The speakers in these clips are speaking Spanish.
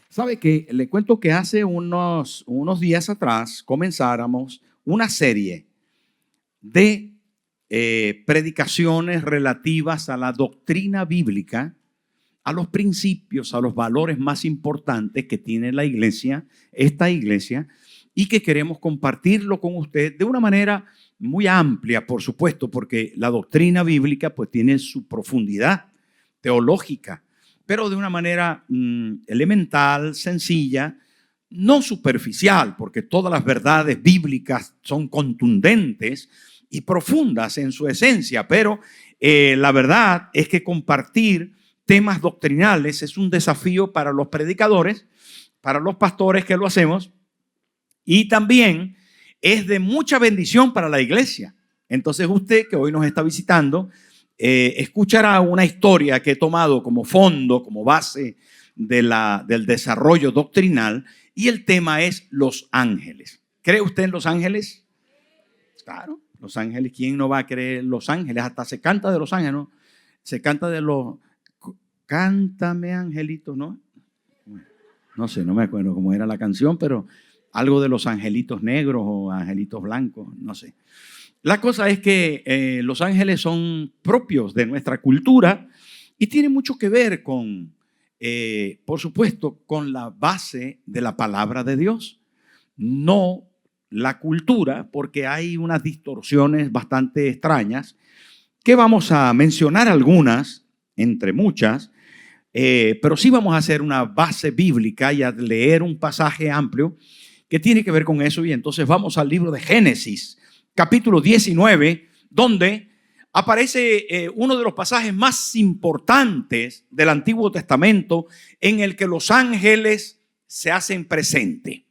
¿Sabe qué? Le cuento que hace unos días atrás comenzáramos una serie de predicaciones relativas a la doctrina bíblica, a los principios, a los valores más importantes que tiene la iglesia, esta iglesia, y que queremos compartirlo con usted de una manera muy amplia, por supuesto, porque la doctrina bíblica pues tiene su profundidad teológica, pero de una manera elemental, sencilla, no superficial, porque todas las verdades bíblicas son contundentes y profundas en su esencia, pero la verdad es que compartir temas doctrinales es un desafío para los predicadores, para los pastores que lo hacemos, y también es de mucha bendición para la iglesia. Entonces usted que hoy nos está visitando, escuchará una historia que he tomado como fondo, como base del desarrollo doctrinal, y el tema es los ángeles. ¿Cree usted en los ángeles? Claro, los ángeles. ¿Quién no va a creer en los ángeles? Hasta se canta de los ángeles, ¿no? Se canta de los... Cántame, angelito, ¿no? No sé, no me acuerdo cómo era la canción, pero algo de los angelitos negros o angelitos blancos, no sé. La cosa es que los ángeles son propios de nuestra cultura y tienen mucho que ver con, por supuesto, con la base de la palabra de Dios. No la cultura, porque hay unas distorsiones bastante extrañas que vamos a mencionar algunas, entre muchas, pero sí vamos a hacer una base bíblica y a leer un pasaje amplio que tiene que ver con eso. Y entonces vamos al libro de Génesis, capítulo 19, donde aparece uno de los pasajes más importantes del Antiguo Testamento en el que los ángeles se hacen presente.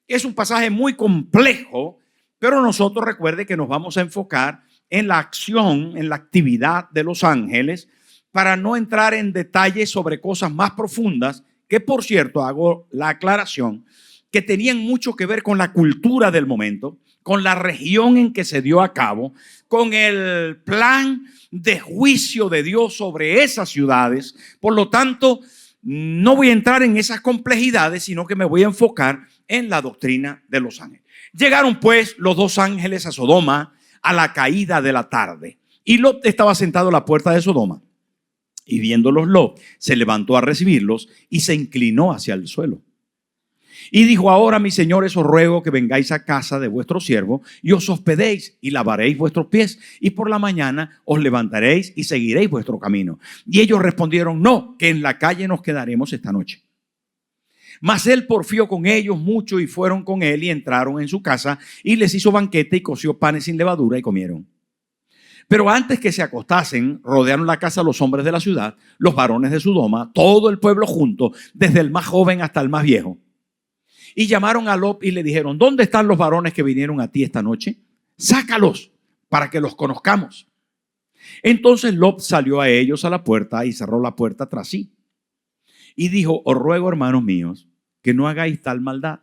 Es un pasaje muy complejo, pero nosotros recuerde que nos vamos a enfocar en la acción, en la actividad de los ángeles, para no entrar en detalles sobre cosas más profundas, que por cierto hago la aclaración, que tenían mucho que ver con la cultura del momento, con la región en que se dio a cabo, con el plan de juicio de Dios sobre esas ciudades. Por lo tanto, no voy a entrar en esas complejidades, sino que me voy a enfocar en la doctrina de los ángeles. Llegaron pues los dos ángeles a Sodoma a la caída de la tarde, y Lot estaba sentado a la puerta de Sodoma, y viéndolos Lot se levantó a recibirlos y se inclinó hacia el suelo. Y dijo: ahora, mis señores, os ruego que vengáis a casa de vuestro siervo y os hospedéis y lavaréis vuestros pies, y por la mañana os levantaréis y seguiréis vuestro camino. Y ellos respondieron: no, que en la calle nos quedaremos esta noche. Mas él porfió con ellos mucho, y fueron con él y entraron en su casa, y les hizo banquete y coció panes sin levadura y comieron. Pero antes que se acostasen, rodearon la casa los hombres de la ciudad, los varones de Sodoma, todo el pueblo junto, desde el más joven hasta el más viejo. Y llamaron a Lot y le dijeron: ¿dónde están los varones que vinieron a ti esta noche? Sácalos para que los conozcamos. Entonces Lot salió a ellos a la puerta y cerró la puerta tras sí. Y dijo: os ruego, hermanos míos, que no hagáis tal maldad.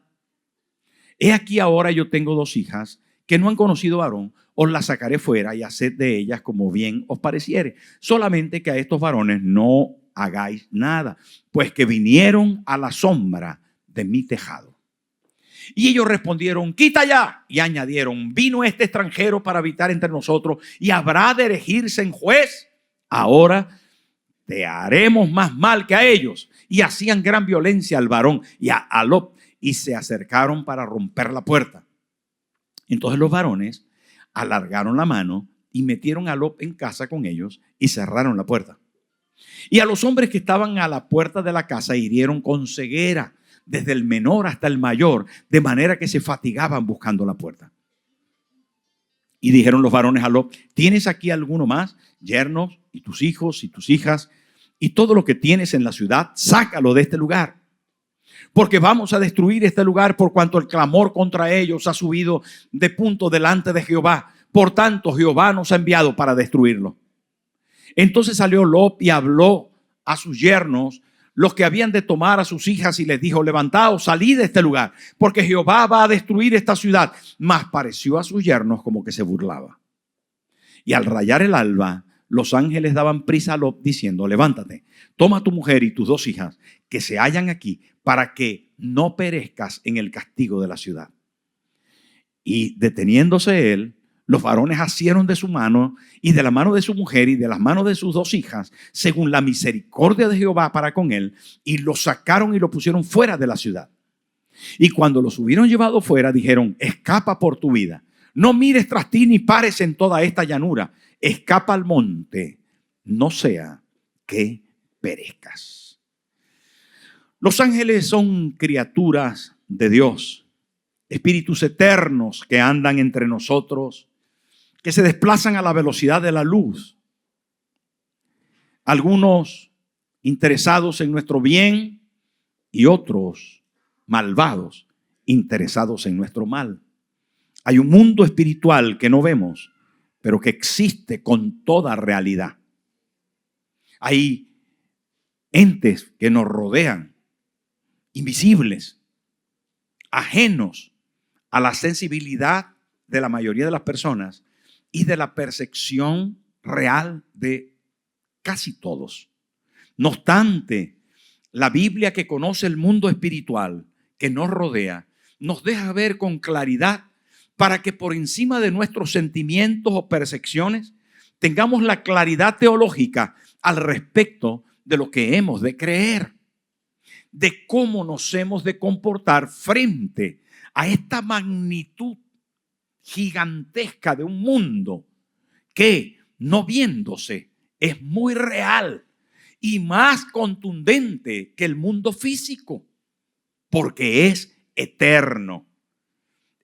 He aquí ahora yo tengo dos hijas que no han conocido varón. Os las sacaré fuera y haced de ellas como bien os pareciere. Solamente que a estos varones no hagáis nada, pues que vinieron a la sombra de mi tejado. Y ellos respondieron: quita ya. Y añadieron: vino este extranjero para habitar entre nosotros y habrá de erigirse en juez. Ahora te haremos más mal que a ellos. Y hacían gran violencia al varón y a Lot, y se acercaron para romper la puerta. Entonces los varones alargaron la mano y metieron a Lot en casa con ellos y cerraron la puerta. Y a los hombres que estaban a la puerta de la casa hirieron con ceguera, desde el menor hasta el mayor, de manera que se fatigaban buscando la puerta. Y dijeron los varones a Lot: ¿tienes aquí alguno más? Yernos y tus hijos y tus hijas y todo lo que tienes en la ciudad, sácalo de este lugar. Porque vamos a destruir este lugar, por cuanto el clamor contra ellos ha subido de punto delante de Jehová. Por tanto, Jehová nos ha enviado para destruirlo. Entonces salió Lot y habló a sus yernos, los que habían de tomar a sus hijas, y les dijo: levantaos, salid de este lugar, porque Jehová va a destruir esta ciudad. Mas pareció a sus yernos como que se burlaba. Y al rayar el alba, los ángeles daban prisa a Lot diciendo: levántate, toma tu mujer y tus 2 hijas que se hallan aquí, para que no perezcas en el castigo de la ciudad. Y deteniéndose él, los varones asieron de su mano y de la mano de su mujer y de las manos de sus 2 hijas, según la misericordia de Jehová para con él, y lo sacaron y lo pusieron fuera de la ciudad. Y cuando los hubieron llevado fuera, dijeron: escapa por tu vida, no mires tras ti ni pares en toda esta llanura, escapa al monte, no sea que perezcas. Los ángeles son criaturas de Dios, espíritus eternos que andan entre nosotros, que se desplazan a la velocidad de la luz. Algunos interesados en nuestro bien y otros malvados interesados en nuestro mal. Hay un mundo espiritual que no vemos, pero que existe con toda realidad. Hay entes que nos rodean, invisibles, ajenos a la sensibilidad de la mayoría de las personas y de la percepción real de casi todos. No obstante, la Biblia, que conoce el mundo espiritual que nos rodea, nos deja ver con claridad para que por encima de nuestros sentimientos o percepciones tengamos la claridad teológica al respecto de lo que hemos de creer, de cómo nos hemos de comportar frente a esta magnitud gigantesca de un mundo que, no viéndose, es muy real y más contundente que el mundo físico, porque es eterno.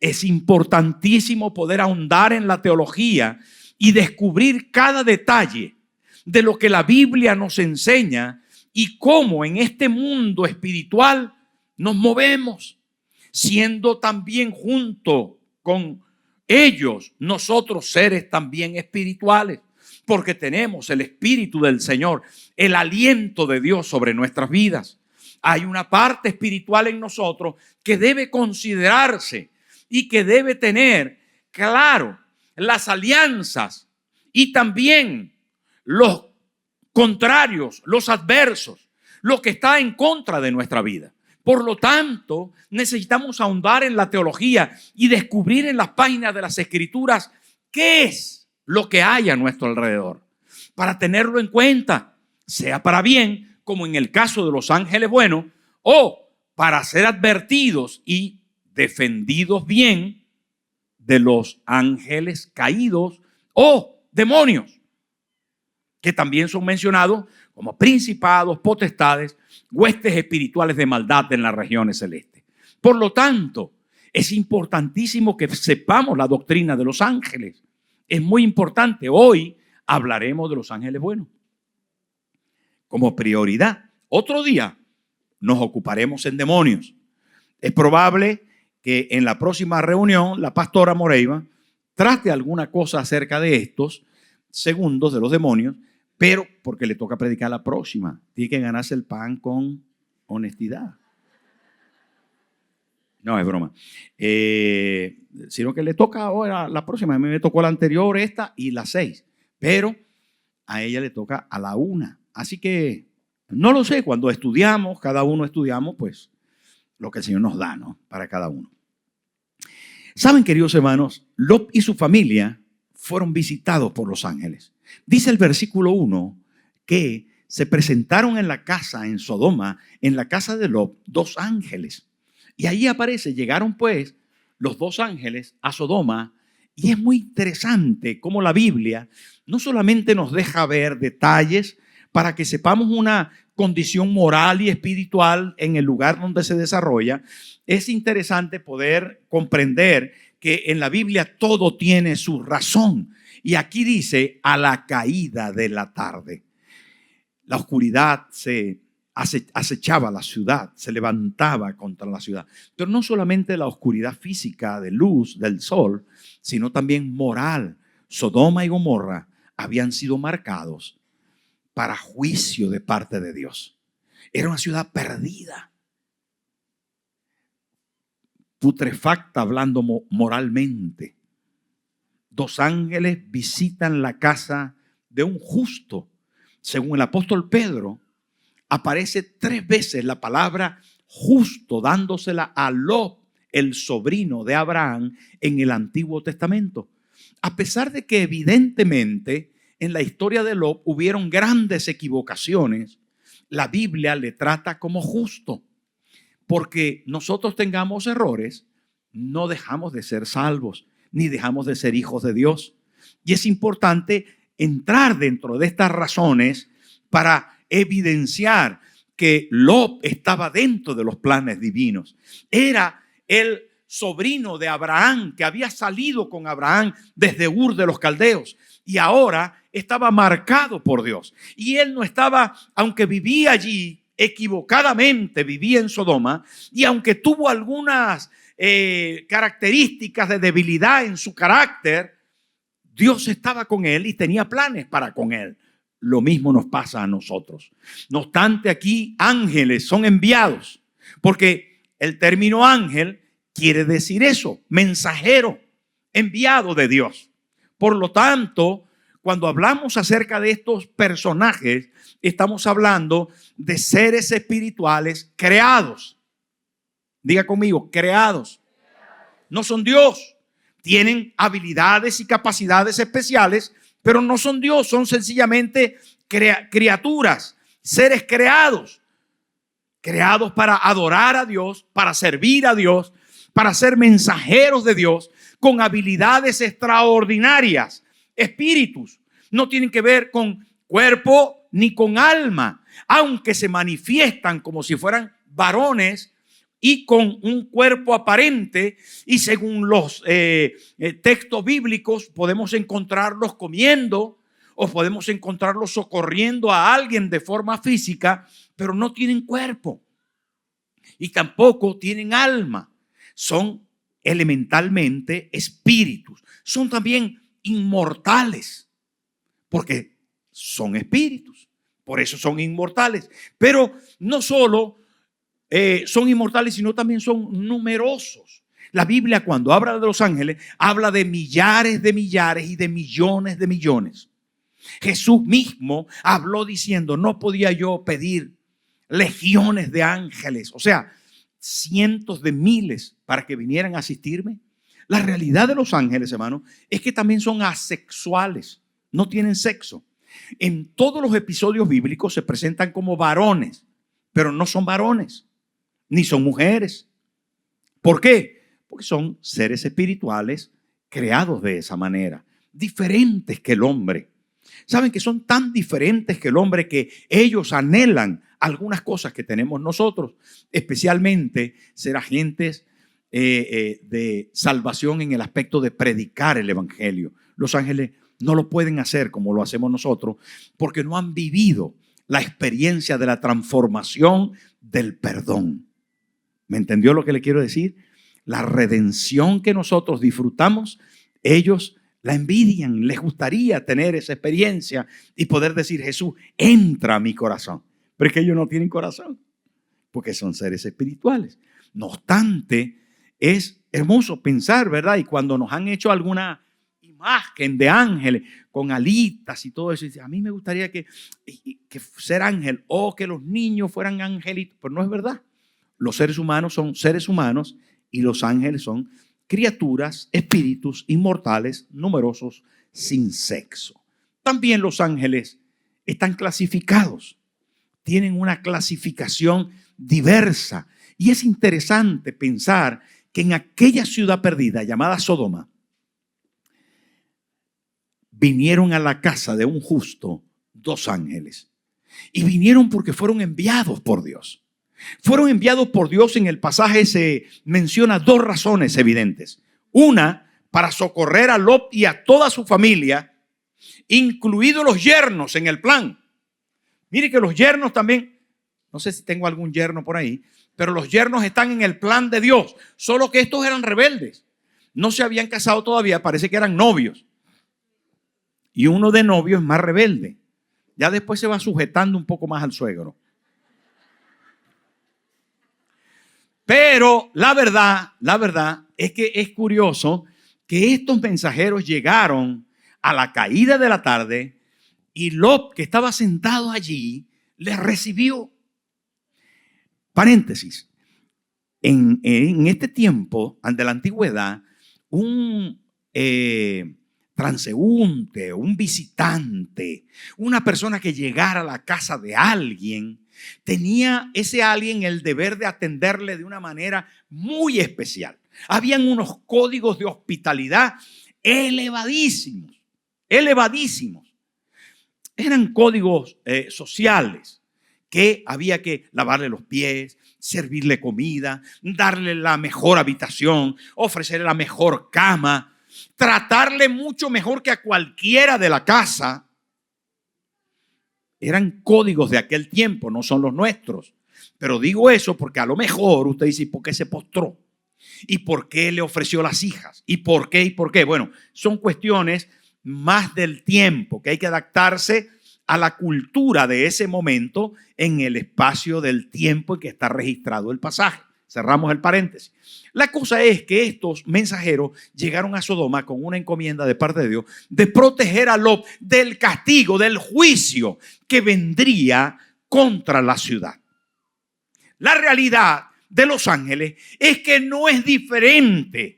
Es importantísimo poder ahondar en la teología y descubrir cada detalle de lo que la Biblia nos enseña y cómo en este mundo espiritual nos movemos, siendo también junto con ellos nosotros seres también espirituales, porque tenemos el Espíritu del Señor, el aliento de Dios sobre nuestras vidas. Hay una parte espiritual en nosotros que debe considerarse y que debe tener claro las alianzas y también los contrarios, los adversos, lo que está en contra de nuestra vida. Por lo tanto, necesitamos ahondar en la teología y descubrir en las páginas de las Escrituras qué es lo que hay a nuestro alrededor, para tenerlo en cuenta, sea para bien, como en el caso de los ángeles buenos, o para ser advertidos y defendidos bien de los ángeles caídos o demonios, que también son mencionados como principados, potestades, huestes espirituales de maldad en las regiones celestes. Por lo tanto, es importantísimo que sepamos la doctrina de los ángeles. Es muy importante. Hoy hablaremos de los ángeles buenos como prioridad. Otro día nos ocuparemos en demonios. Es probable que en la próxima reunión la pastora Moreiva trate alguna cosa acerca de estos segundos de los demonios, pero porque le toca predicar la próxima. Tiene que ganarse el pan con honestidad. No, es broma. Sino que le toca ahora la próxima. A mí me tocó la anterior, esta y la 6. Pero a ella le toca a la 1. Así que no lo sé. Cuando estudiamos, cada uno estudiamos, pues lo que el Señor nos da, ¿no? Para cada uno. Saben, queridos hermanos, Lot y su familia fueron visitados por los ángeles. Dice el versículo 1 que se presentaron en la casa, en Sodoma, en la casa de Lot, 2 ángeles. Y ahí aparece, llegaron pues los 2 ángeles a Sodoma. Y es muy interesante cómo la Biblia no solamente nos deja ver detalles para que sepamos una condición moral y espiritual en el lugar donde se desarrolla. Es interesante poder comprender que en la Biblia todo tiene su razón. Y aquí dice: a la caída de la tarde. La oscuridad se acechaba la ciudad, se levantaba contra la ciudad. Pero no solamente la oscuridad física de luz del sol, sino también moral. Sodoma y Gomorra habían sido marcados para juicio de parte de Dios. Era una ciudad perdida, putrefacta hablando moralmente. 2 ángeles visitan la casa de un justo, según el apóstol Pedro, aparece 3 veces la palabra justo, dándosela a Lot, el sobrino de Abraham, en el Antiguo Testamento. A pesar de que evidentemente en la historia de Lot hubieron grandes equivocaciones, la Biblia le trata como justo. Porque nosotros tengamos errores, no dejamos de ser salvos, ni dejamos de ser hijos de Dios. Y es importante entrar dentro de estas razones para evidenciar que Lot estaba dentro de los planes divinos. Era el sobrino de Abraham, que había salido con Abraham desde Ur de los Caldeos, y ahora estaba marcado por Dios. Y él no estaba, aunque vivía allí, equivocadamente vivía en Sodoma, y aunque tuvo algunas características de debilidad en su carácter, Dios estaba con él y tenía planes para con él. Lo mismo nos pasa a nosotros. No obstante, aquí ángeles son enviados, porque el término ángel quiere decir eso, mensajero, enviado de Dios. Por lo tanto, cuando hablamos acerca de estos personajes, estamos hablando de seres espirituales creados. Diga conmigo, creados. No son Dios. Tienen habilidades y capacidades especiales, pero no son Dios. Son sencillamente criaturas, seres creados. Creados para adorar a Dios, para servir a Dios, para ser mensajeros de Dios, con habilidades extraordinarias. Espíritus. No tienen que ver con cuerpo ni con alma, aunque se manifiestan como si fueran varones y con un cuerpo aparente, y según los textos bíblicos podemos encontrarlos comiendo o podemos encontrarlos socorriendo a alguien de forma física, pero no tienen cuerpo y tampoco tienen alma. Son elementalmente espíritus. Son también inmortales porque son espíritus, por eso son inmortales. Pero no solo son inmortales, sino también son numerosos. La Biblia, cuando habla de los ángeles, habla de millares y de millones de millones. Jesús mismo habló diciendo: no podía yo pedir legiones de ángeles, o sea, cientos de miles para que vinieran a asistirme. La realidad de los ángeles, hermano, es que también son asexuales, no tienen sexo. En todos los episodios bíblicos se presentan como varones, pero no son varones, ni son mujeres. ¿Por qué? Porque son seres espirituales creados de esa manera, diferentes que el hombre. Saben que son tan diferentes que el hombre que ellos anhelan algunas cosas que tenemos nosotros, especialmente ser agentes de salvación en el aspecto de predicar el evangelio. Los ángeles no lo pueden hacer como lo hacemos nosotros porque no han vivido la experiencia de la transformación del perdón. ¿Me entendió lo que le quiero decir? La redención que nosotros disfrutamos, ellos la envidian, les gustaría tener esa experiencia y poder decir: Jesús, entra a mi corazón. Pero es que ellos no tienen corazón, porque son seres espirituales. No obstante, es hermoso pensar, ¿verdad? Y cuando nos han hecho alguna imagen de ángeles con alitas y todo eso, y dice: a mí me gustaría que ser ángel, o que los niños fueran angelitos, pero no es verdad. Los seres humanos son seres humanos y los ángeles son criaturas, espíritus inmortales, numerosos, sin sexo. También los ángeles están clasificados, tienen una clasificación diversa, y es interesante pensar que en aquella ciudad perdida llamada Sodoma vinieron a la casa de un justo 2 ángeles, y vinieron porque fueron enviados por Dios. Fueron enviados por Dios. En el pasaje se menciona 2 razones evidentes. Una, para socorrer a Lot y a toda su familia, incluidos los yernos en el plan. Mire que los yernos también, no sé si tengo algún yerno por ahí, pero los yernos están en el plan de Dios. Solo que estos eran rebeldes. No se habían casado todavía, parece que eran novios. Y uno de novios es más rebelde. Ya después se va sujetando un poco más al suegro. Pero la verdad es que es curioso que estos mensajeros llegaron a la caída de la tarde Y Lot, que estaba sentado allí, le recibió. Paréntesis. En este tiempo, ante la antigüedad, un transeúnte, un visitante, una persona que llegara a la casa de alguien, tenía ese alguien el deber de atenderle de una manera muy especial. Habían unos códigos de hospitalidad elevadísimos, elevadísimos. Eran códigos sociales, que había que lavarle los pies, servirle comida, darle la mejor habitación, ofrecerle la mejor cama, tratarle mucho mejor que a cualquiera de la casa. Eran códigos de aquel tiempo, no son los nuestros. Pero digo eso porque a lo mejor usted dice, ¿por qué se postró? ¿Y por qué le ofreció las hijas? ¿Y por qué? ¿Y por qué? Bueno, son cuestiones más del tiempo, que hay que adaptarse a la cultura de ese momento en el espacio del tiempo en que está registrado el pasaje. Cerramos el paréntesis. La cosa es que estos mensajeros llegaron a Sodoma con una encomienda de parte de Dios de proteger a Lot del castigo, del juicio que vendría contra la ciudad. La realidad de los ángeles es que no es diferente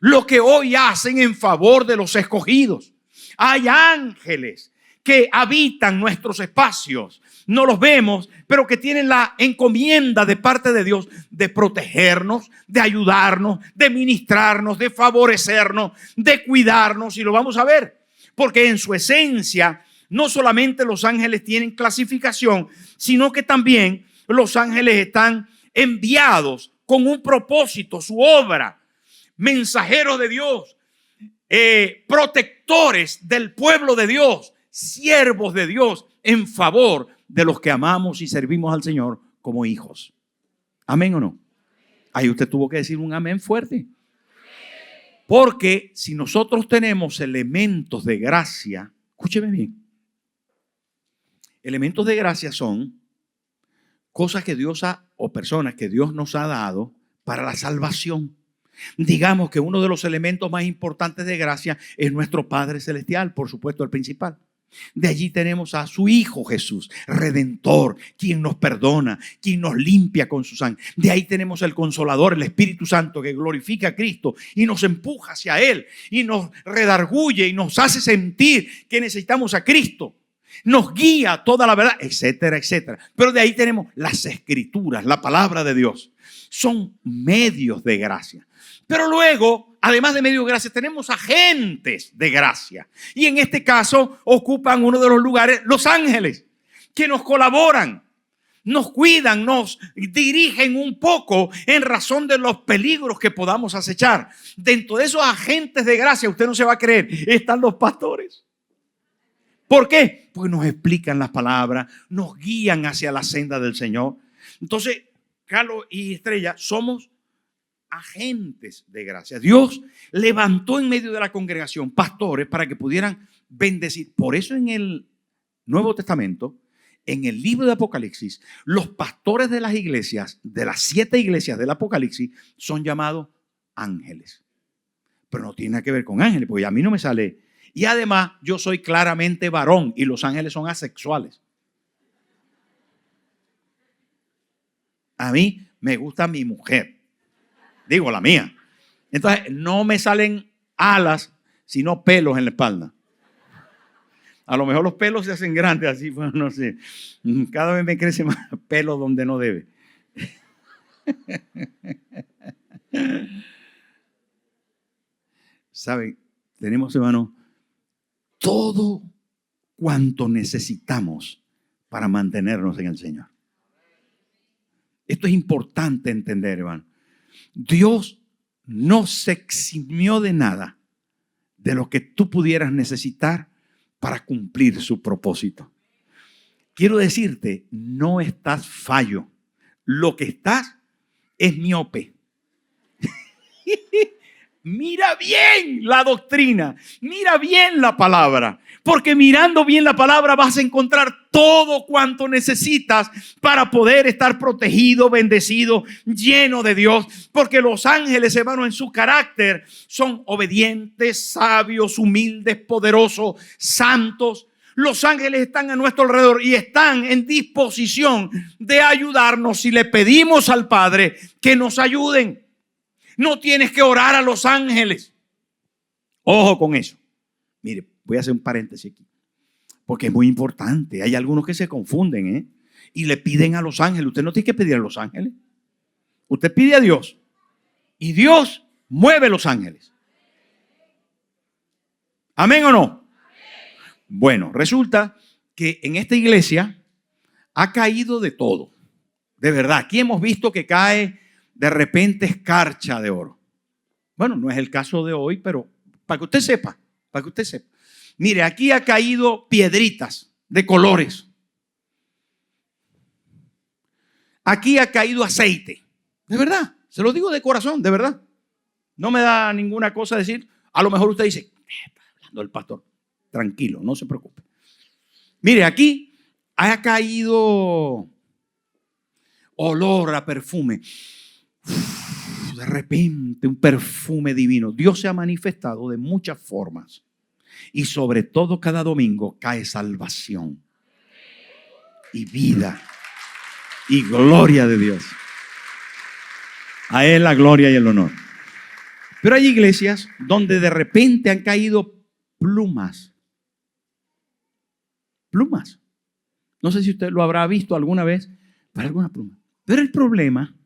lo que hoy hacen en favor de los escogidos. Hay ángeles que habitan nuestros espacios, no los vemos, pero que tienen la encomienda de parte de Dios de protegernos, de ayudarnos, de ministrarnos, de favorecernos, de cuidarnos, y lo vamos a ver, porque en su esencia no solamente los ángeles tienen clasificación, sino que también los ángeles están enviados con un propósito, su obra, mensajeros de Dios, protectores del pueblo de Dios, siervos de Dios en favor de los que amamos y servimos al Señor como hijos. ¿Amén o no? Ahí usted tuvo que decir un amén fuerte. Porque si nosotros tenemos elementos de gracia, escúcheme bien, elementos de gracia son cosas que Dios o personas que Dios nos ha dado para la salvación. Digamos que uno de los elementos más importantes de gracia es nuestro Padre Celestial, por supuesto el principal. De allí tenemos a su Hijo Jesús, Redentor, quien nos perdona, quien nos limpia con su sangre. De ahí tenemos el Consolador, el Espíritu Santo, que glorifica a Cristo y nos empuja hacia Él y nos redarguye y nos hace sentir que necesitamos a Cristo. Nos guía toda la verdad, etcétera, etcétera. Pero de ahí tenemos las Escrituras, la palabra de Dios. Son medios de gracia. Pero luego, además de medios de gracia, tenemos agentes de gracia. Y en este caso ocupan uno de los lugares los ángeles, que nos colaboran, nos cuidan, nos dirigen un poco en razón de los peligros que podamos acechar. Dentro de esos agentes de gracia, usted no se va a creer, están los pastores. ¿Por qué? Porque nos explican las palabras, nos guían hacia la senda del Señor. Entonces, Carlos y Estrella, somos agentes de gracia. Dios levantó en medio de la congregación pastores para que pudieran bendecir. Por eso en el Nuevo Testamento, en el libro de Apocalipsis, los pastores de las iglesias, de las 7 iglesias del Apocalipsis, son llamados ángeles. Pero no tiene nada que ver con ángeles, porque a mí no me sale. Y además yo soy claramente varón y los ángeles son asexuales. A mí me gusta mi mujer. Digo, la mía. Entonces, no me salen alas, sino pelos en la espalda. A lo mejor los pelos se hacen grandes, así, bueno, no sé. Cada vez me crece más pelo donde no debe. ¿Saben? Tenemos, hermano, todo cuanto necesitamos para mantenernos en el Señor. Esto es importante entender, hermano. Dios no se eximió de nada de lo que tú pudieras necesitar para cumplir su propósito. Quiero decirte, no estás fallo. Lo que estás es miope. Mira bien la doctrina, mira bien la palabra, porque mirando bien la palabra vas a encontrar todo cuanto necesitas para poder estar protegido, bendecido, lleno de Dios, porque los ángeles, hermano, en su carácter son obedientes, sabios, humildes, poderosos, santos. Los ángeles están a nuestro alrededor y están en disposición de ayudarnos si le pedimos al Padre que nos ayuden. No tienes que orar a los ángeles. Ojo con eso. Mire, voy a hacer un paréntesis aquí, porque es muy importante. Hay algunos que se confunden, y le piden a los ángeles. Usted no tiene que pedir a los ángeles. Usted pide a Dios y Dios mueve los ángeles. ¿Amén o no? Bueno, resulta que en esta iglesia ha caído de todo. De verdad, aquí hemos visto que cae de repente escarcha de oro. Bueno, no es el caso de hoy, pero para que usted sepa, Mire, aquí ha caído piedritas de colores. Aquí ha caído aceite. De verdad, se lo digo de corazón, de verdad. No me da ninguna cosa decir. A lo mejor usted dice, está hablando el pastor. Tranquilo, no se preocupe. Mire, aquí ha caído olor a perfume. De repente, un perfume divino. Dios se ha manifestado de muchas formas. Y sobre todo cada domingo cae salvación y vida y gloria de Dios. A Él la gloria y el honor. Pero hay iglesias donde de repente han caído plumas. Plumas. No sé si usted lo habrá visto alguna vez, para alguna pluma. Pero el problema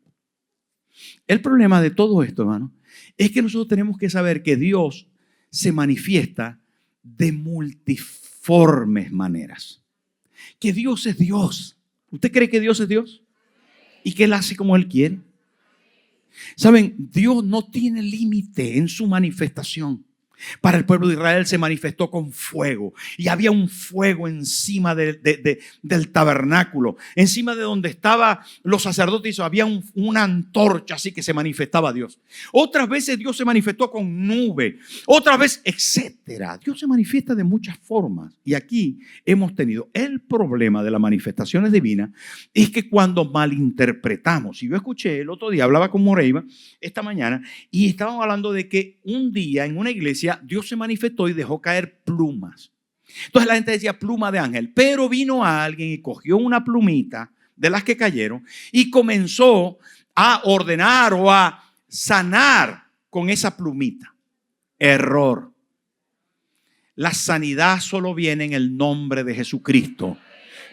de todo esto, hermano, es que nosotros tenemos que saber que Dios se manifiesta de multiformes maneras. Que Dios es Dios. ¿Usted cree que Dios es Dios? ¿Y que Él hace como Él quiere? ¿Saben? Dios no tiene límite en su manifestación. Para el pueblo de Israel se manifestó con fuego y había un fuego encima del tabernáculo, encima de donde estaban los sacerdotes. Había una antorcha así que se manifestaba a Dios. Otras veces Dios se manifestó con nube, otras veces, etcétera. Dios se manifiesta de muchas formas y aquí hemos tenido el problema de las manifestaciones divinas. Es que cuando malinterpretamos, y yo escuché el otro día, hablaba con Moreiva esta mañana y estábamos hablando de que un día en una iglesia Dios se manifestó y dejó caer plumas. Entonces la gente decía pluma de ángel, pero vino alguien y cogió una plumita de las que cayeron y comenzó a ordenar o a sanar con esa plumita. Error. La sanidad solo viene en el nombre de Jesucristo.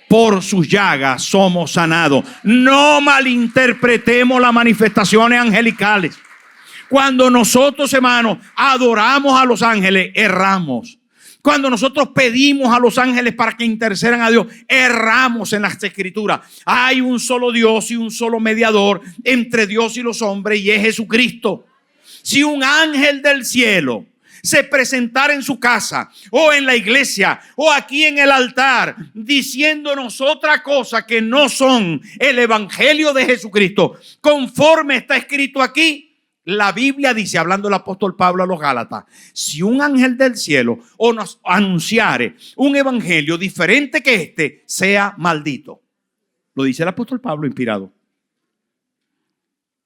Por sus llagas somos sanados. No malinterpretemos las manifestaciones angelicales. Cuando nosotros, hermanos, adoramos a los ángeles, erramos. Cuando nosotros pedimos a los ángeles para que intercedan a Dios, erramos en las escrituras. Hay un solo Dios y un solo mediador entre Dios y los hombres, y es Jesucristo. Si un ángel del cielo se presentara en su casa o en la iglesia o aquí en el altar diciéndonos otra cosa que no son el evangelio de Jesucristo, conforme está escrito aquí, la Biblia dice, hablando el apóstol Pablo a los Gálatas, si un ángel del cielo o nos anunciare un evangelio diferente que este, sea maldito. Lo dice el apóstol Pablo inspirado.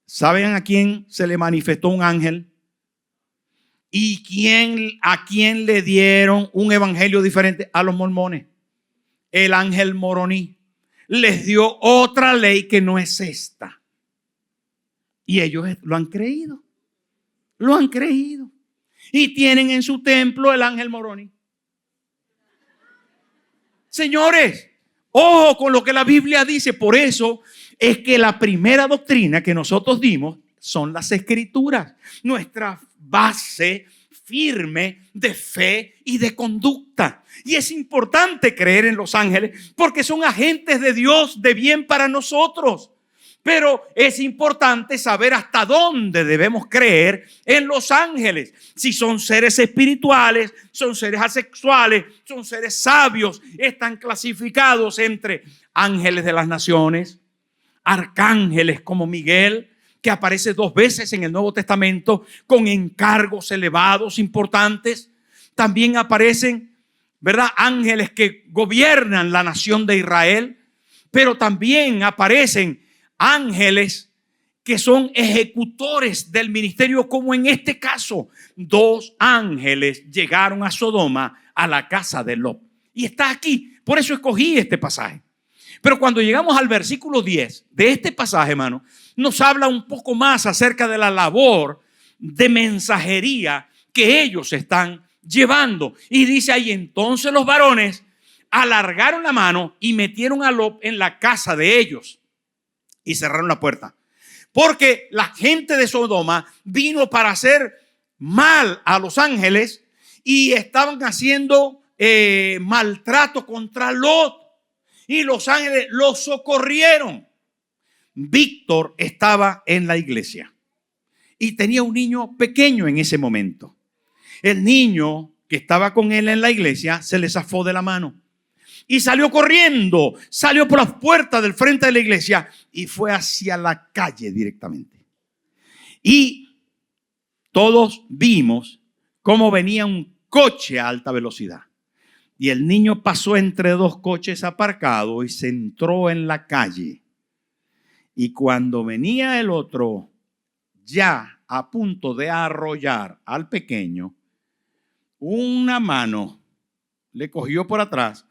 ¿Saben a quién se le manifestó un ángel? ¿Y a quién le dieron un evangelio diferente? A los mormones. El ángel moroní les dio otra ley que no es esta. Y ellos lo han creído. Lo han creído. Y tienen en su templo el ángel moroní. Señores, ojo con lo que la Biblia dice. Por eso es que la primera doctrina que nosotros dimos son las escrituras. Nuestra base firme de fe y de conducta. Y es importante creer en los ángeles porque son agentes de Dios de bien para nosotros. Pero es importante saber hasta dónde debemos creer en los ángeles. Si son seres espirituales, son seres asexuales, son seres sabios. Están clasificados entre ángeles de las naciones, arcángeles como Miguel, que aparece 2 veces en el Nuevo Testamento con encargos elevados, importantes. También aparecen, ¿verdad?, ángeles que gobiernan la nación de Israel. Pero también aparecen ángeles que son ejecutores del ministerio, como en este caso 2 ángeles llegaron a Sodoma, a la casa de Lot, Y está aquí. Por eso escogí este pasaje. Pero cuando llegamos al versículo 10 de este pasaje, hermano, nos habla un poco más acerca de la labor de mensajería que ellos están llevando. Y dice ahí, entonces los varones alargaron la mano y metieron a Lot en la casa de ellos y cerraron la puerta. Porque la gente de Sodoma vino para hacer mal a los ángeles y estaban haciendo maltrato contra Lot. Y los ángeles los socorrieron. Víctor estaba en la iglesia y tenía un niño pequeño en ese momento. El niño que estaba con él en la iglesia se le zafó de la mano y salió corriendo, salió por las puertas del frente de la iglesia y fue hacia la calle directamente. Y todos vimos cómo venía un coche a alta velocidad. Y el niño pasó entre dos coches aparcados y se entró en la calle. Y cuando venía el otro, ya a punto de arrollar al pequeño, una mano le cogió por atrás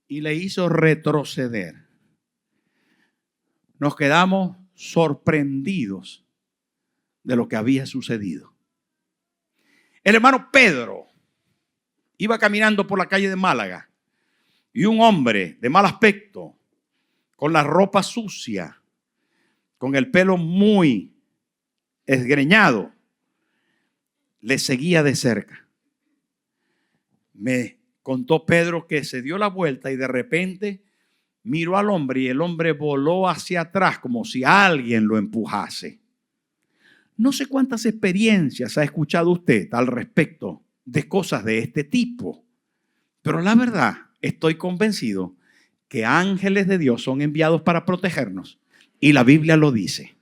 y le hizo retroceder. Nos quedamos sorprendidos de lo que había sucedido. El hermano Pedro iba caminando por la calle de Málaga y un hombre de mal aspecto, con la ropa sucia, con el pelo muy esgreñado, le seguía de cerca. Me contó Pedro que se dio la vuelta y de repente miró al hombre y el hombre voló hacia atrás como si alguien lo empujase. No sé cuántas experiencias ha escuchado usted al respecto de cosas de este tipo, pero la verdad, estoy convencido que ángeles de Dios son enviados para protegernos y la Biblia lo dice.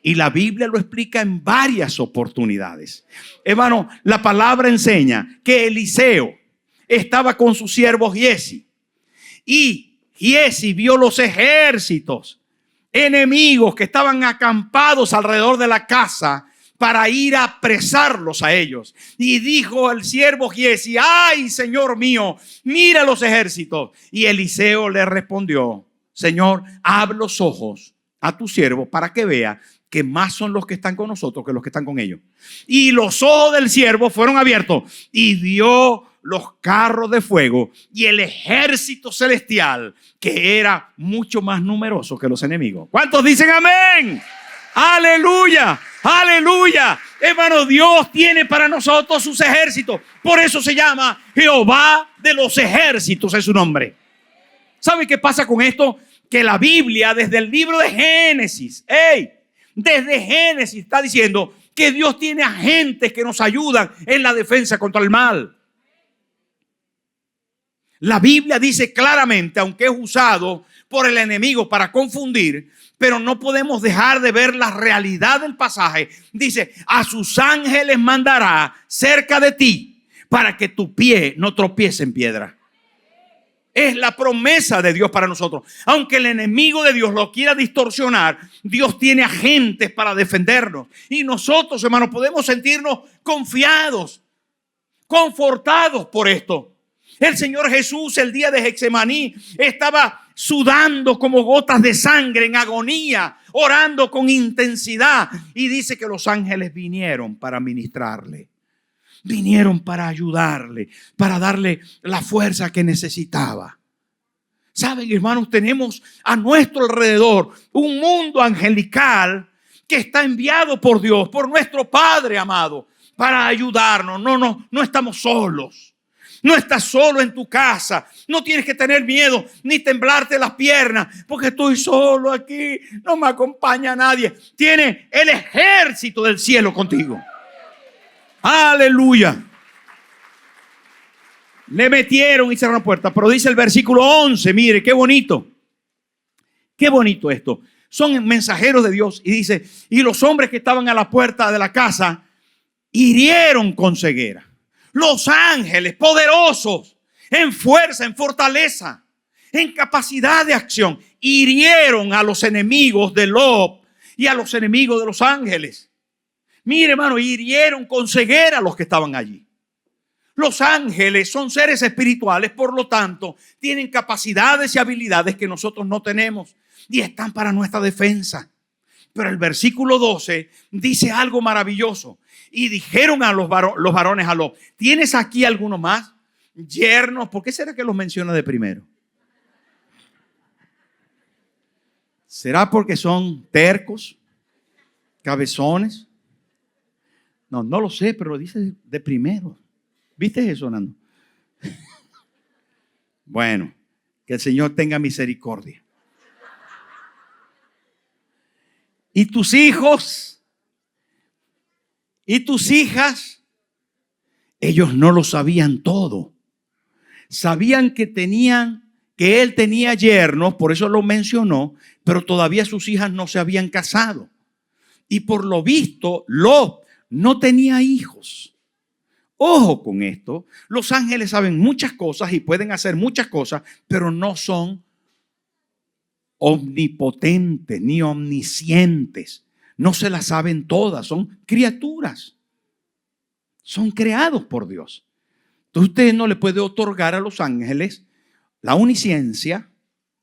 Y la Biblia lo explica en varias oportunidades. Hermano, la palabra enseña que Eliseo estaba con su siervo Giesi y Giesi vio los ejércitos enemigos que estaban acampados alrededor de la casa para ir a apresarlos a ellos. Y dijo el siervo Giesi: ay, Señor mío, mira los ejércitos. Y Eliseo le respondió: Señor, abre los ojos a tu siervo para que vea que más son los que están con nosotros que los que están con ellos. Y los ojos del siervo fueron abiertos y vio los carros de fuego y el ejército celestial, que era mucho más numeroso que los enemigos. ¿Cuántos dicen amén? Aleluya, aleluya. Hermano, Dios tiene para nosotros sus ejércitos. Por eso se llama Jehová de los ejércitos, es su nombre. ¿Sabe qué pasa con esto? Que la Biblia, desde el libro de Génesis, desde Génesis está diciendo que Dios tiene agentes que nos ayudan en la defensa contra el mal. La Biblia dice claramente, aunque es usado por el enemigo para confundir, pero no podemos dejar de ver la realidad del pasaje. Dice: a sus ángeles mandará cerca de ti para que tu pie no tropiece en piedra. Es la promesa de Dios para nosotros. Aunque el enemigo de Dios lo quiera distorsionar, Dios tiene agentes para defendernos. Y nosotros, hermanos, podemos sentirnos confiados, confortados por esto. El Señor Jesús, el día de Getsemaní, estaba sudando como gotas de sangre en agonía, orando con intensidad. Y dice que los ángeles vinieron para ministrarle. Vinieron para ayudarle, para darle la fuerza que necesitaba. Saben, hermanos, tenemos a nuestro alrededor un mundo angelical que está enviado por Dios, por nuestro Padre amado, para ayudarnos. No estamos solos. No estás solo en tu casa. No tienes que tener miedo ni temblarte las piernas porque estoy solo aquí. No me acompaña nadie. Tiene el ejército del cielo contigo. Aleluya. Le metieron y cerraron la puerta. Pero dice el versículo 11, mire, qué bonito. Qué bonito esto. Son mensajeros de Dios. Y dice: y los hombres que estaban a la puerta de la casa hirieron con ceguera. Los ángeles poderosos, en fuerza, en fortaleza, en capacidad de acción, hirieron a los enemigos de Lot y a los enemigos de los ángeles. Mire, hermano, hirieron con ceguera a los que estaban allí. Los ángeles son seres espirituales, por lo tanto, tienen capacidades y habilidades que nosotros no tenemos y están para nuestra defensa. Pero el versículo 12 dice algo maravilloso. Y dijeron a los varones a Lot: ¿tienes aquí alguno más? Yernos. ¿Por qué será que los menciona de primero? ¿Será porque son tercos? ¿Cabezones? No lo sé, pero lo dice de primero. ¿Viste eso, Nando? Bueno, que el Señor tenga misericordia. Y tus hijos y tus hijas, ellos no lo sabían todo. Sabían que él tenía yernos, por eso lo mencionó, pero todavía sus hijas no se habían casado. Y por lo visto, Lot no tenía hijos. Ojo con esto, los ángeles saben muchas cosas y pueden hacer muchas cosas, pero no son omnipotentes ni omniscientes. No se las saben todas, son criaturas. Son creados por Dios. Entonces usted no le puede otorgar a los ángeles la omnisciencia,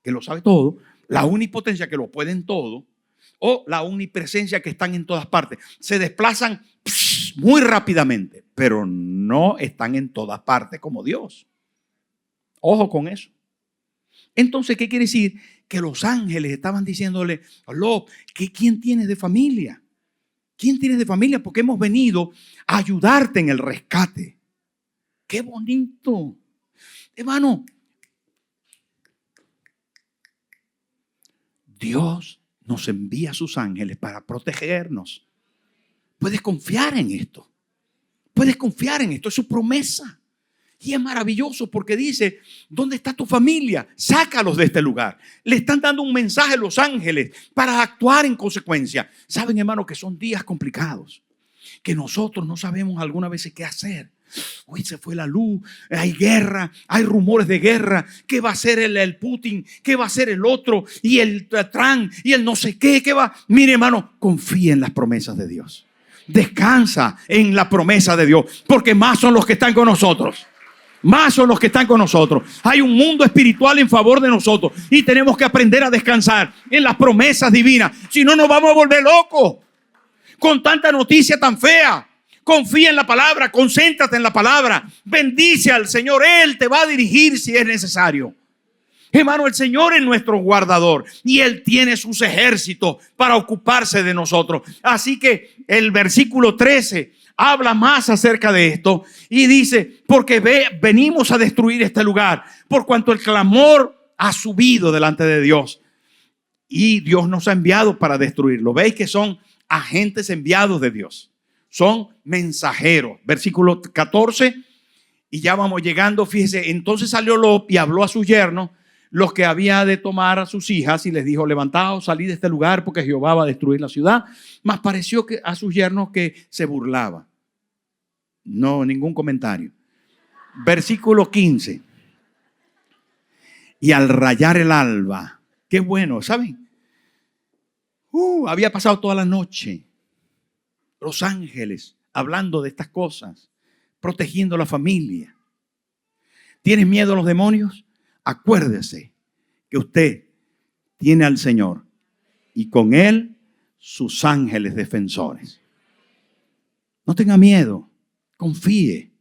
que lo sabe todo, la omnipotencia, que lo pueden todo, o la omnipresencia, que están en todas partes. Se desplazan muy rápidamente, pero no están en todas partes como Dios. Ojo con eso. Entonces, ¿qué quiere decir? Que los ángeles estaban diciéndole: Lot, ¿quién tienes de familia? ¿Quién tienes de familia? Porque hemos venido a ayudarte en el rescate. ¡Qué bonito! Hermano, Dios nos envía a sus ángeles para protegernos. Puedes confiar en esto. Puedes confiar en esto. Es su promesa. Y es maravilloso porque dice: ¿dónde está tu familia? Sácalos de este lugar. Le están dando un mensaje a los ángeles para actuar en consecuencia. Saben, hermano, que son días complicados, que nosotros no sabemos algunas veces qué hacer. Uy, se fue la luz, hay guerra, hay rumores de guerra. ¿Qué va a hacer el Putin? ¿Qué va a hacer el otro? Y el Trump, y el no sé qué. ¿Qué va? Mire, hermano, confía en las promesas de Dios. Descansa en la promesa de Dios, porque más son los que están con nosotros. Más son los que están con nosotros. Hay un mundo espiritual en favor de nosotros y tenemos que aprender a descansar en las promesas divinas. Si no, nos vamos a volver locos con tanta noticia tan fea. Confía en la palabra, concéntrate en la palabra, bendice al Señor. Él te va a dirigir si es necesario. Hermano, el Señor es nuestro guardador y Él tiene sus ejércitos para ocuparse de nosotros. Así que el versículo 13 habla más acerca de esto y dice: porque venimos a destruir este lugar, por cuanto el clamor ha subido delante de Dios y Dios nos ha enviado para destruirlo. ¿Veis que son agentes enviados de Dios? Son mensajeros. Versículo 14, y ya vamos llegando. Fíjese, entonces salió Lot y habló a sus yernos, los que había de tomar a sus hijas, y les dijo: levantaos, salid de este lugar, porque Jehová va a destruir la ciudad. Mas pareció que a sus yernos que se burlaba. No, ningún comentario. Versículo 15. Y al rayar el alba, qué bueno, ¿saben? Había pasado toda la noche los ángeles hablando de estas cosas, protegiendo la familia. ¿Tienes miedo a los demonios? Acuérdese que usted tiene al Señor y con Él sus ángeles defensores. No tenga miedo, confíe.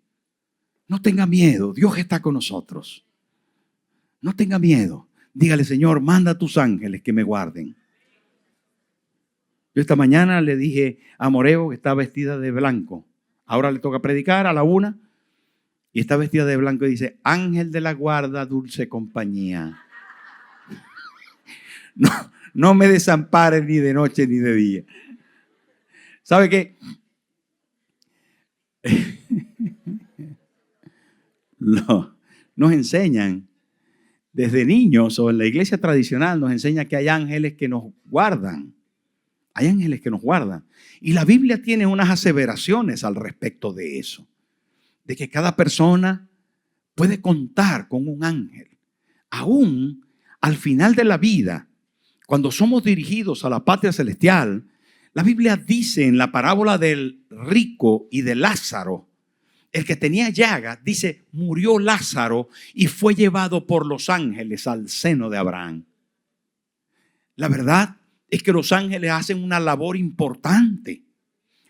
No tenga miedo, Dios está con nosotros. No tenga miedo. Dígale: Señor, manda a tus ángeles que me guarden. Yo esta mañana le dije a Moreo que está vestida de blanco. Ahora le toca predicar a la 1 y está vestida de blanco y dice: ángel de la guarda, dulce compañía. No me desampares ni de noche ni de día. ¿Sabe qué? Nos enseñan desde niños, o en la iglesia tradicional nos enseña que hay ángeles que nos guardan. Hay ángeles que nos guardan. Y la Biblia tiene unas aseveraciones al respecto de eso. De que cada persona puede contar con un ángel. Aún al final de la vida, cuando somos dirigidos a la patria celestial, la Biblia dice en la parábola del rico y de Lázaro, el que tenía llagas, dice, murió Lázaro y fue llevado por los ángeles al seno de Abraham. La verdad es que los ángeles hacen una labor importante.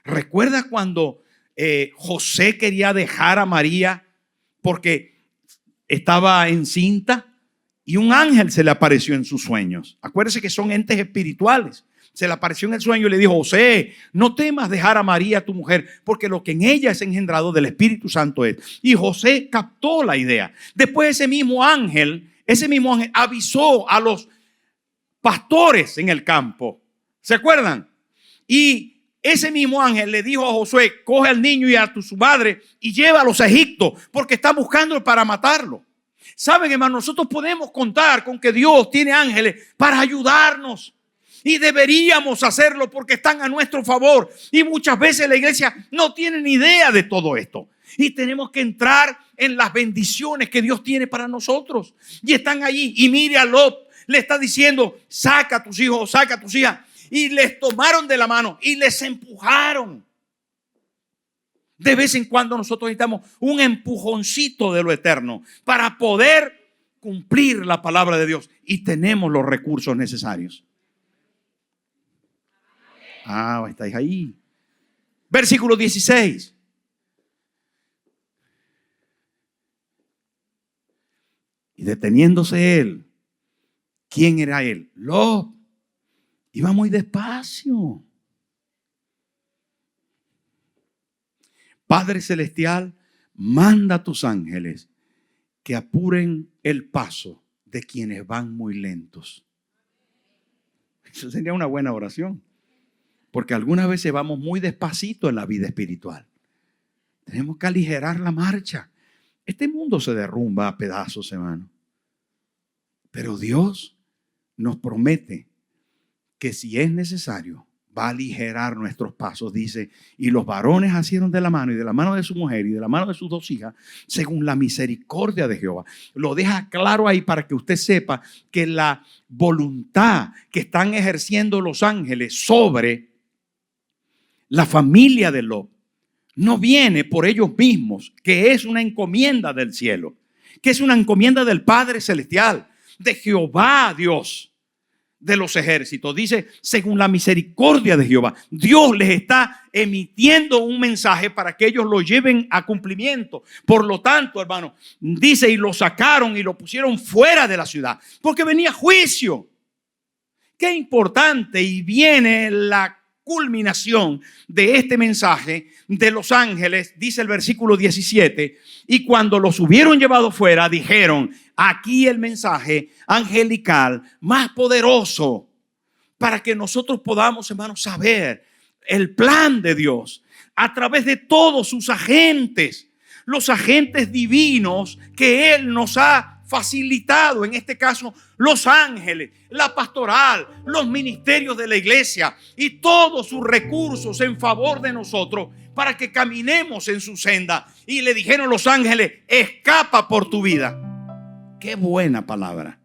¿Recuerda cuando José quería dejar a María porque estaba encinta? Y un ángel se le apareció en sus sueños. Acuérdese que son entes espirituales. Se le apareció en el sueño y le dijo: José, no temas dejar a María tu mujer, porque lo que en ella es engendrado del Espíritu Santo es. Y José captó la idea. Después ese mismo ángel avisó a los pastores en el campo. ¿Se acuerdan? Y ese mismo ángel le dijo a Josué: coge al niño y a su madre y llévalos a Egipto, porque está buscándolo para matarlo. Saben, hermano, nosotros podemos contar con que Dios tiene ángeles para ayudarnos. Y deberíamos hacerlo porque están a nuestro favor. Y muchas veces la iglesia no tiene ni idea de todo esto. Y tenemos que entrar en las bendiciones que Dios tiene para nosotros. Y están allí. Y mire a Lot, le está diciendo: saca a tus hijos, saca a tus hijas. Y les tomaron de la mano y les empujaron. De vez en cuando nosotros necesitamos un empujoncito de lo eterno para poder cumplir la palabra de Dios. Y tenemos los recursos necesarios. Estáis ahí. Versículo 16. Y deteniéndose él. ¿Quién era él? Lot. Iba muy despacio. Padre Celestial, manda a tus ángeles que apuren el paso de quienes van muy lentos. Eso sería una buena oración. Porque algunas veces vamos muy despacito en la vida espiritual. Tenemos que aligerar la marcha. Este mundo se derrumba a pedazos, hermano. Pero Dios nos promete que si es necesario, va a aligerar nuestros pasos. Dice: y los varones asieron de la mano y de la mano de su mujer y de la mano de sus 2 hijas, según la misericordia de Jehová. Lo deja claro ahí para que usted sepa que la voluntad que están ejerciendo los ángeles sobre la familia de Lot no viene por ellos mismos, que es una encomienda del cielo, que es una encomienda del Padre Celestial, de Jehová Dios de los ejércitos. Dice: según la misericordia de Jehová. Dios les está emitiendo un mensaje para que ellos lo lleven a cumplimiento. Por lo tanto, hermano, dice: y lo sacaron y lo pusieron fuera de la ciudad, porque venía juicio. Qué importante. Y viene la culminación de este mensaje de los ángeles. Dice el versículo 17: y cuando los hubieron llevado fuera, dijeron: aquí el mensaje angelical más poderoso, para que nosotros podamos, hermanos, saber el plan de Dios a través de todos sus agentes, los agentes divinos que Él nos ha facilitado. En este caso, los ángeles, la pastoral, los ministerios de la iglesia y todos sus recursos en favor de nosotros para que caminemos en su senda. Y le dijeron los ángeles: escapa por tu vida. Qué buena palabra.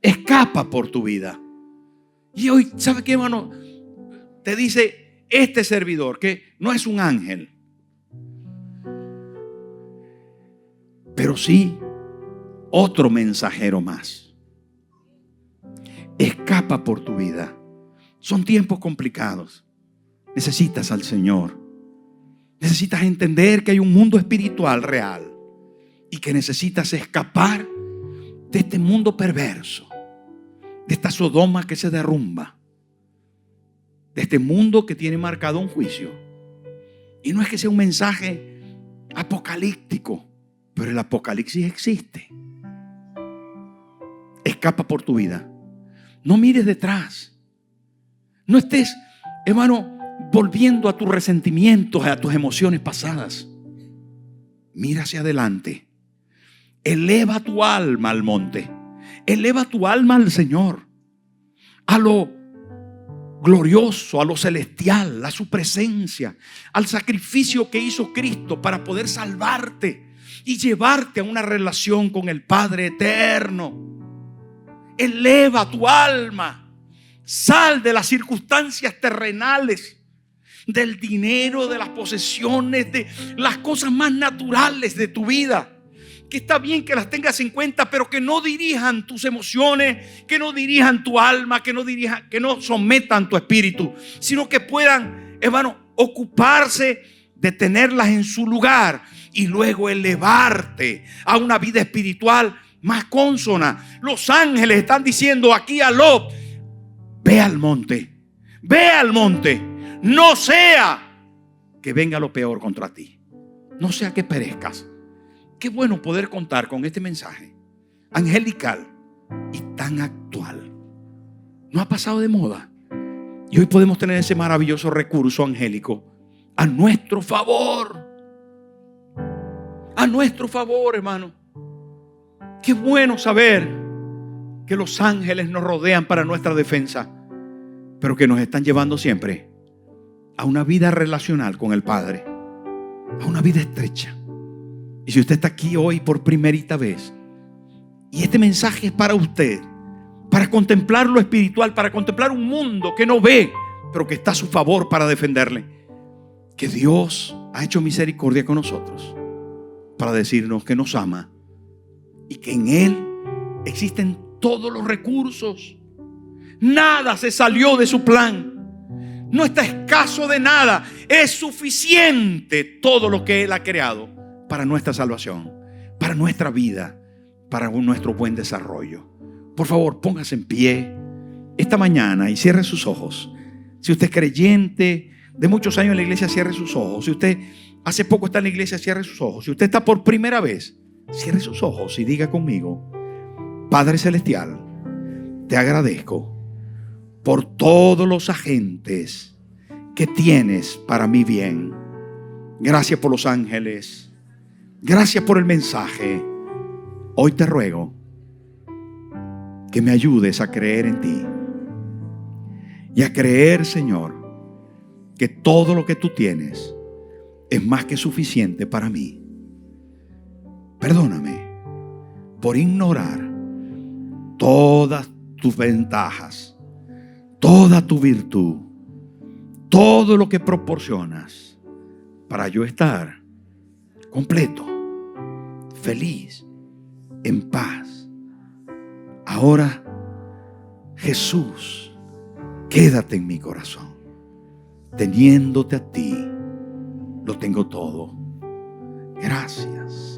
Escapa por tu vida. Y hoy, ¿sabe qué, hermano? Te dice este servidor que no es un ángel, pero sí otro mensajero más. Escapa por tu vida. Son tiempos complicados. Necesitas al Señor. Necesitas entender que hay un mundo espiritual real y que necesitas escapar de este mundo perverso, de esta Sodoma que se derrumba, de este mundo que tiene marcado un juicio. Y no es que sea un mensaje apocalíptico, pero el apocalipsis existe. Escapa por tu vida. No mires detrás. No estés, hermano, volviendo a tus resentimientos, a tus emociones pasadas. Mira hacia adelante. Eleva tu alma al monte. Eleva tu alma al Señor, a lo glorioso, a lo celestial, a su presencia, al sacrificio que hizo Cristo para poder salvarte y llevarte a una relación con el Padre eterno. Eleva tu alma. Sal de las circunstancias terrenales. del dinero, de las posesiones, de las cosas más naturales de tu vida. Que está bien que las tengas en cuenta, pero que no dirijan tus emociones, que no dirijan tu alma, que no sometan tu espíritu, sino que puedan, hermano, ocuparse de tenerlas en su lugar y luego elevarte a una vida espiritual más consona. Los ángeles están diciendo aquí a Lot: ve al monte, no sea que venga lo peor contra ti, no sea que perezcas. Qué bueno poder contar con este mensaje angelical y tan actual. No ha pasado de moda. Y hoy podemos tener ese maravilloso recurso angélico a nuestro favor. A nuestro favor, hermano. Qué bueno saber que los ángeles nos rodean para nuestra defensa, pero que nos están llevando siempre a una vida relacional con el Padre, a una vida estrecha. Y si usted está aquí hoy por primerita vez y este mensaje es para usted, para contemplar lo espiritual, para contemplar un mundo que no ve, pero que está a su favor para defenderle, que Dios ha hecho misericordia con nosotros para decirnos que nos ama y que en Él existen todos los recursos. Nada se salió de su plan. No está escaso de nada. Es suficiente todo lo que Él ha creado para nuestra salvación, para nuestra vida, para nuestro buen desarrollo. Por favor, póngase en pie esta mañana y cierre sus ojos. Si usted es creyente de muchos años en la iglesia, cierre sus ojos. Si usted hace poco está en la iglesia, cierre sus ojos. Si usted está por primera vez, cierre sus ojos y diga conmigo: Padre Celestial, te agradezco por todos los agentes que tienes para mi bien. Gracias por los ángeles. Gracias por el mensaje. Hoy te ruego que me ayudes a creer en ti y a creer, Señor, que todo lo que tú tienes es más que suficiente para mí. Perdóname por ignorar todas tus ventajas, toda tu virtud, todo lo que proporcionas para yo estar completo, feliz, en paz. Ahora, Jesús, quédate en mi corazón. Teniéndote a ti, lo tengo todo. Gracias.